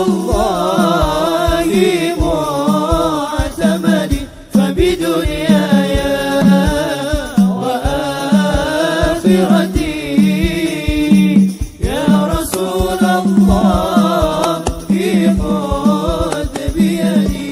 الله معتمدي فبدنياي وآخرتي يا رسول الله خذ بيدي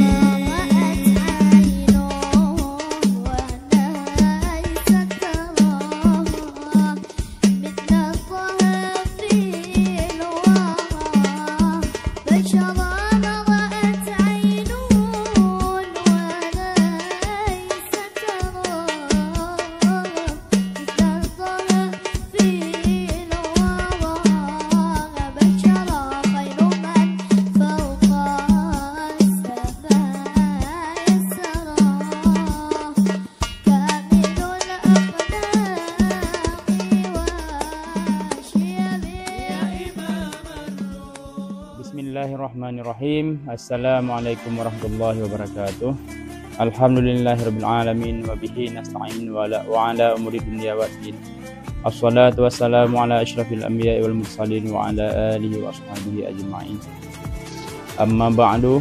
Bismillahirrahmanirrahim. Assalamualaikum warahmatullahi wabarakatuh. Alhamdulillahirabbil alamin wa bihi nasta'in wa ala umuri dunya waddin. Assalatu wassalamu ala asyrafil anbiya'i wal mursalin wa ala alihi wa ashabihi ajma'in. Amma ba'du.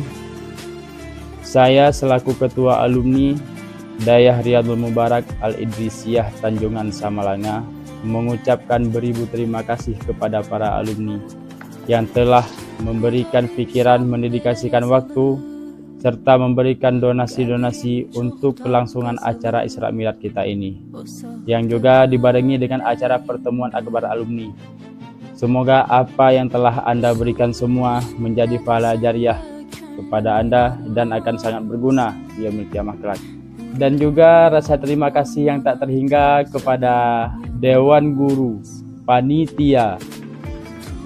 Saya selaku ketua alumni Dayah Riyadul Mubarak Al-Idrisiyah Tanjungan Samalanga mengucapkan beribu terima kasih kepada para alumni yang telah memberikan pikiran, mendedikasikan waktu, serta memberikan donasi-donasi untuk kelangsungan acara Isra Mi'raj kita ini, yang juga dibarengi dengan acara pertemuan akbar alumni. Semoga apa yang telah Anda berikan semua menjadi pahala jariah kepada Anda dan akan sangat berguna di yaumil qiyamah kelak. Dan juga rasa terima kasih yang tak terhingga kepada Dewan Guru, Panitia,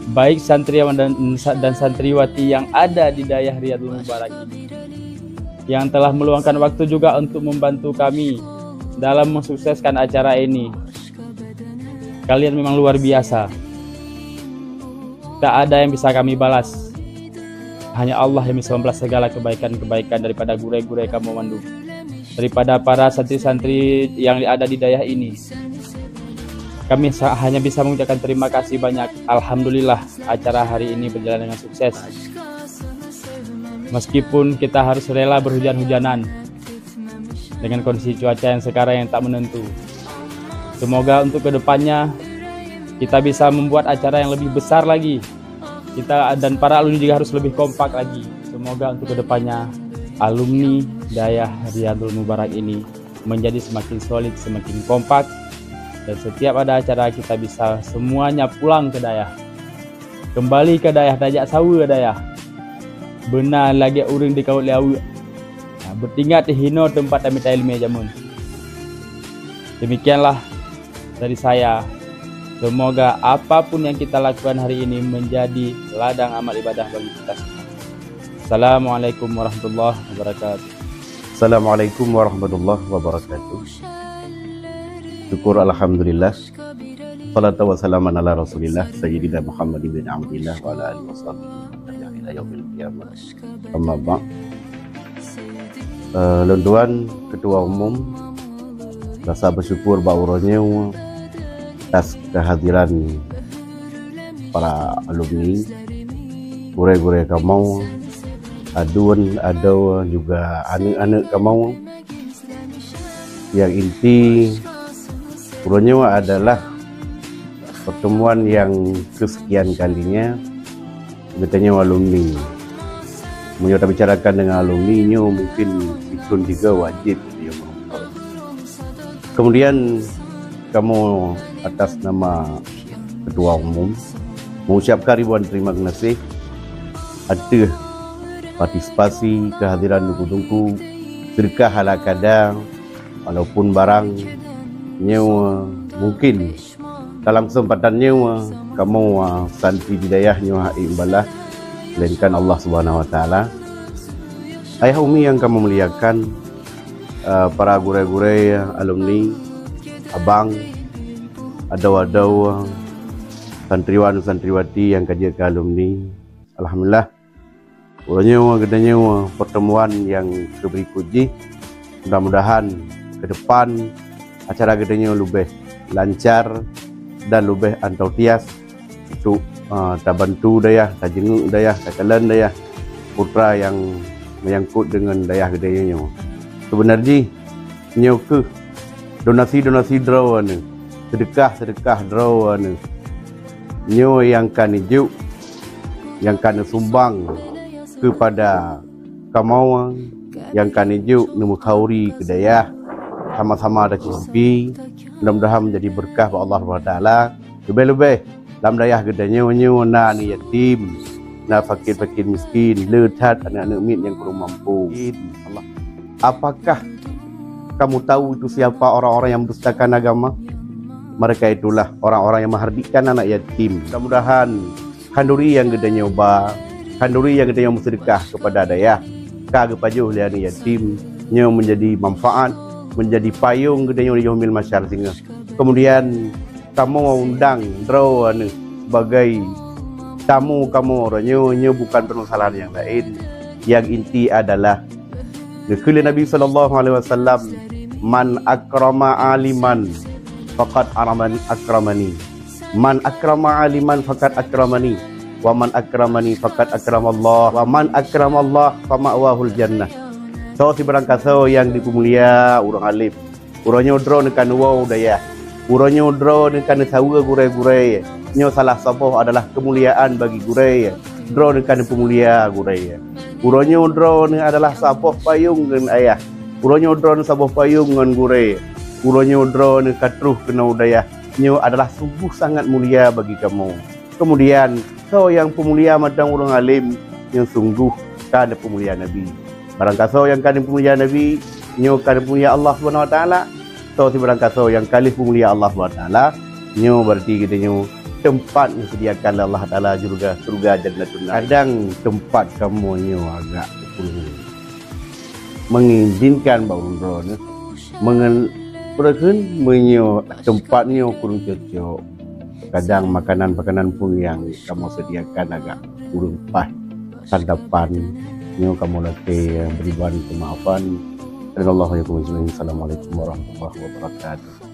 baik santriwan dan santriwati yang ada di Dayah Riyadul Mubarak ini, yang telah meluangkan waktu juga untuk membantu kami dalam mensukseskan acara ini. Kalian memang luar biasa. Tak ada yang bisa kami balas. Hanya Allah yang bisa membalas segala kebaikan-kebaikan daripada guru-guru kamu mandu, daripada para santri-santri yang ada di Dayah ini. Kami hanya bisa mengucapkan terima kasih banyak. Alhamdulillah acara hari ini berjalan dengan sukses. Meskipun kita harus rela berhujan-hujanan dengan kondisi cuaca yang sekarang yang tak menentu. Semoga untuk kedepannya kita bisa membuat acara yang lebih besar lagi. Kita dan para alumni juga harus lebih kompak lagi. Semoga untuk kedepannya alumni Dayah Riyadul Mubarak ini menjadi semakin solid, semakin kompak. Dan setiap ada acara kita bisa semuanya pulang ke Dayah, kembali ke Dayah, dajak sawu ke Dayah, benar lagi uring di kaut liau, bertingkat di hino tempat kami ilmu jamun. Demikianlah dari saya. Semoga apapun yang kita lakukan hari ini menjadi ladang amal ibadah bagi kita semua. Assalamualaikum warahmatullahi wabarakatuh. Assalamualaikum warahmatullahi wabarakatuh. Syukur alhamdulillah. Salatu wassalamu ala Rasulillah Sayyidina Muhammad bin Abdillah wa ala alihi washabihi ila yaumil qiyamah. Amma ba'd. Tuan Ketua Umum, rasa bersyukur bauronya atas kehadiran para alumni, gure-gure kamu, aduan ada juga anak-anak kamu. Yang inti urutnya adalah pertemuan yang kesekian kalinya katanya alumni. Kita bicarakan dengan alumni mungkin itu juga wajib. Kemudian kamu atas nama Ketua Umum mengucapkan ribuan terima kasih atas partisipasi, kehadiran tungku-tungku, sedekah ala kadang walaupun barang mungkin dalam kesempatannya kamu santri di Dayahnya imbalah melainkan Allah Subhanahu Wa Taala. Ayah Umi yang kamu muliakan, para gure-gure alumni, abang, ada santriwan santriwati yang kaji ke alumni. Alhamdulillah, ulanya gedenya pertemuan yang berikutnya. Mudah-mudahan ke depan acara gedenya lebih lancar dan lebih antusias untuk tak bantu dayah, tak jenguk dayah, tak kalan dayah putra yang menyangkut dengan dayah gedenya. Sebenarnya nyo ke donasi draw ni, sedekah draw ni, nyo yang kan ijuk, yang kan sumbang kepada kamau, yang kan ijuk nemu khauri ke dayah, sama-sama ada kispi, mudah-mudahan menjadi berkah bagi Allah SWT. Lebih-lebih dalam dayah gedenya nyo na ni yatim, na fakir-fakir miskin, letat anak-anak min yang kurang mampu. Allah. Apakah kamu tahu itu siapa orang-orang yang mendustakan agama? Mereka itulah orang-orang yang menghardikan anak yatim. Mudah-mudahan kanduri yang gedenya ubah, kanduri yang gedenya bersedekah kepada dayah, kagak pajuh lian yatim, nyo menjadi manfaat, menjadi payung gedenya di humil masyarakat singa. Kemudian kamu undang draw ni sebagai tamu kamu orangnya bukan permasalahan yang lain. Yang inti adalah Kala Nabi SAW, man akrama aliman faqad akramani, man akrama aliman faqad akramani, wa man akramani faqad akramallah, wa man akramallah fama'wahul jannah. So si barang kasau yang dipemulia orang alim, urangnya draw nekan wow daya, urangnya draw nekan sawa gurai-gurai, nyo salah saboh adalah kemuliaan bagi gurai, draw nekan pemulia gurai. Urangnya draw ni adalah saboh payung dengan ayah, urangnya draw ni saboh payung dengan gurai, urangnya draw ni katruh kena udayah, nyo adalah sungguh sangat mulia bagi kamu. Kemudian kau yang pemulia madang orang alim yang sungguh kada pemulia Nabi. Barang kasau yang kali pemulia Nabi, nyo kali pemulia Allah SWT. So si barang kasau yang kali pemulia Allah SWT, nyo berarti kita nyo tempat yang sediakan Allah Ta'ala surga Jannatun. Kadang tempat kamu nyo agak mengizinkan baru ni mengen menyo tempat nyo kurang cocok. Kadang makanan-makanan pun yang kamu sediakan agak kurang pas santapan nyo kamu latih beribadah kemaafan. Assalamualaikum warahmatullahi wabarakatuh.